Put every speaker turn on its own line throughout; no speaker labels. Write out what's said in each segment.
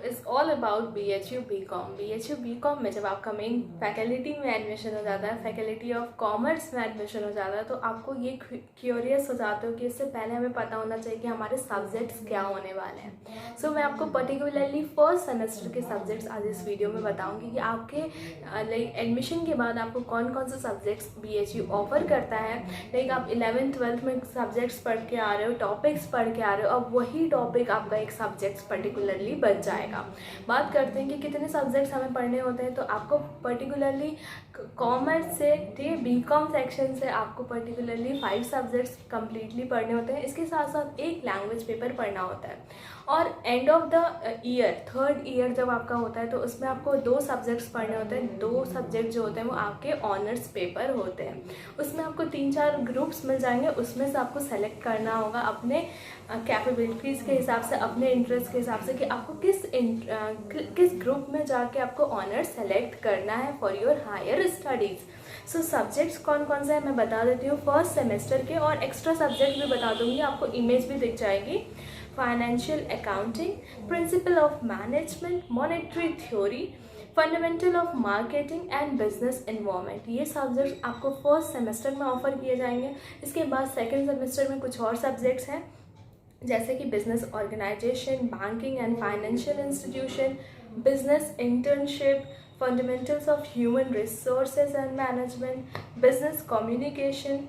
Is all about BHU BCom। BHU BCom में जब आपका मेन फैकल्टी में एडमिशन हो जाता है, फैकल्टी ऑफ कॉमर्स में एडमिशन हो जाता है, तो आपको ये क्यूरियस हो जाते हो कि इससे पहले हमें पता होना चाहिए कि हमारे सब्जेक्ट्स क्या होने वाले हैं। सो मैं आपको पर्टिकुलरली फर्स्ट सेमेस्टर के सब्जेक्ट्स आज इस वीडियो में बताऊँगी कि आपके लाइक एडमिशन के बाद आपको कौन कौन से सब्जेक्ट्स BHU ऑफर करता है। लाइक आप 11th-12th में सब्जेक्ट्स पढ़ के आ रहे हो, टॉपिक्स पढ़ के आ रहे हो, अब वही टॉपिक आपका एक सब्जेक्ट्स पर्टिकुलरली बच जाएगा। बात करते हैं कि कितने सब्जेक्ट्स हमें पढ़ने होते हैं, तो आपको पर्टिकुलरली कॉमर्स से, ठीक है, BCom सेक्शन से आपको पर्टिकुलरली 5 सब्जेक्ट्स कम्प्लीटली पढ़ने होते हैं। इसके साथ साथ एक लैंग्वेज पेपर पढ़ना होता है, और end of the year, third year जब आपका होता है तो उसमें आपको 2 सब्जेक्ट्स पढ़ने होते हैं। 2 सब्जेक्ट जो होते हैं वो आपके ऑनर्स पेपर होते हैं। उसमें आपको 3-4 ग्रुप्स मिल जाएंगे, उसमें से आपको सेलेक्ट करना होगा अपने कैपेबिलिटीज़ के हिसाब से, अपने इंटरेस्ट के हिसाब से कि आपको किस ग्रुप में जाके आपको ऑनर्स सेलेक्ट करना है for your higher studies. So subjects कौन कौन से हैं मैं बता देती हूँ फर्स्ट सेमेस्टर के, और एक्स्ट्रा सब्जेक्ट भी बता दूँगी, आपको इमेज भी दिख जाएगी। Financial accounting, principle of management, monetary theory, fundamental of marketing and business environment, ये सब्जेक्ट्स आपको फर्स्ट सेमेस्टर में ऑफर किए जाएंगे। इसके बाद सेकेंड सेमेस्टर में कुछ और सब्जेक्ट्स हैं, जैसे कि business organization, banking and financial institution, business internship, fundamentals of human resources and management, business communication,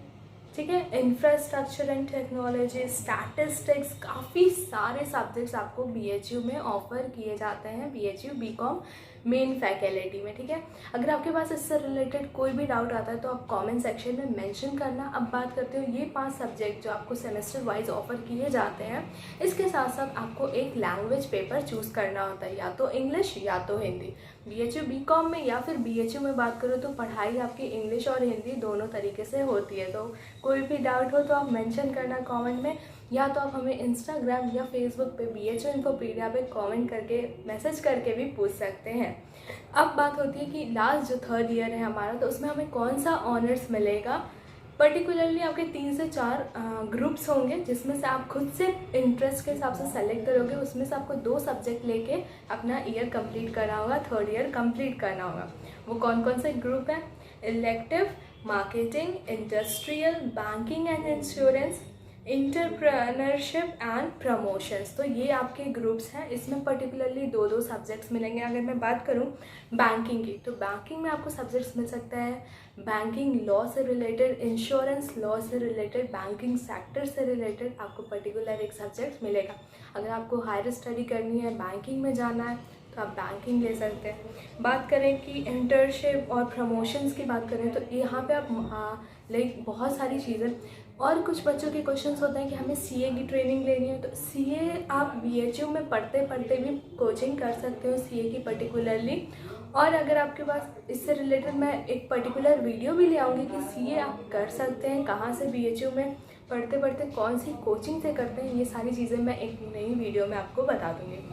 ठीक है, इंफ्रास्ट्रक्चर एंड टेक्नोलॉजी, स्टैटिस्टिक्स। काफ़ी सारे सब्जेक्ट्स आपको BHU में ऑफर किए जाते हैं, BHU BCom मेन फैकल्टी में, ठीक है। अगर आपके पास इससे रिलेटेड कोई भी डाउट आता है तो आप कमेंट सेक्शन में मेंशन करना। अब बात करते हो ये 5 सब्जेक्ट जो आपको सेमेस्टर वाइज ऑफर किए जाते हैं, इसके साथ साथ आपको एक लैंग्वेज पेपर चूज़ करना होता है, या तो इंग्लिश या तो हिंदी। BHU BCom में या फिर BHU में बात करो तो पढ़ाई आपकी इंग्लिश और हिंदी दोनों तरीके से होती है। तो कोई भी डाउट हो तो आप मेंशन करना कमेंट में, या तो आप हमें इंस्टाग्राम या फेसबुक पे BHU इन्फोपीडिया पे कमेंट करके, मैसेज करके भी पूछ सकते हैं। अब बात होती है कि लास्ट जो थर्ड ईयर है हमारा, तो उसमें हमें कौन सा ऑनर्स मिलेगा। पर्टिकुलरली आपके 3 से 4 ग्रुप्स होंगे, जिसमें से आप खुद से इंटरेस्ट के हिसाब से सेलेक्ट करोगे। उसमें से आपको 2 सब्जेक्ट लेके अपना ईयर कंप्लीट करना होगा, थर्ड ईयर कंप्लीट करना होगा। वो कौन कौन से ग्रुप हैं? Elective, marketing, industrial, banking and insurance, entrepreneurship and promotions. तो ये आपके ग्रुप्स हैं। इसमें पर्टिकुलरली 2-2 सब्जेक्ट्स मिलेंगे। अगर मैं बात करूं बैंकिंग की, तो बैंकिंग में आपको सब्जेक्ट्स मिल सकता है बैंकिंग लॉ से रिलेटेड, इंश्योरेंस लॉ से रिलेटेड, बैंकिंग सेक्टर से रिलेटेड आपको पर्टिकुलर एक सब्जेक्ट मिलेगा। अगर आपको हायर स्टडी करनी है, बैंकिंग में जाना है, तो आप बैंकिंग ले सकते हैं। बात करें कि इंटर्नशिप और प्रमोशंस की बात करें, तो यहाँ पे आप लाइक बहुत सारी चीज़ें, और कुछ बच्चों के क्वेश्चंस होते हैं कि हमें CA की ट्रेनिंग लेनी है, तो CA आप BHU में पढ़ते पढ़ते भी कोचिंग कर सकते हो CA की पर्टिकुलरली। और अगर आपके पास इससे रिलेटेड मैं एक पर्टिकुलर वीडियो भी ले आऊँगी कि CA आप कर सकते हैं कहाँ से, BHU में पढ़ते पढ़ते कौन सी कोचिंग से करते हैं, ये सारी चीज़ें मैं एक नई वीडियो में आपको बता दूँगी।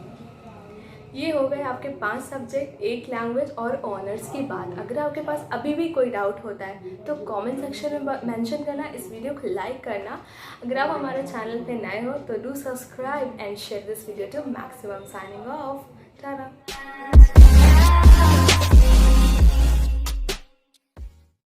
ये हो गए आपके 5 सब्जेक्ट, एक लैंग्वेज और ऑनर्स की बात। अगर आपके पास अभी भी कोई डाउट होता है तो कमेंट सेक्शन में मेंशन करना, इस वीडियो को लाइक करना। अगर आप हमारे चैनल पे नए हो तो do subscribe and share this video to maximum. Signing off, Tata.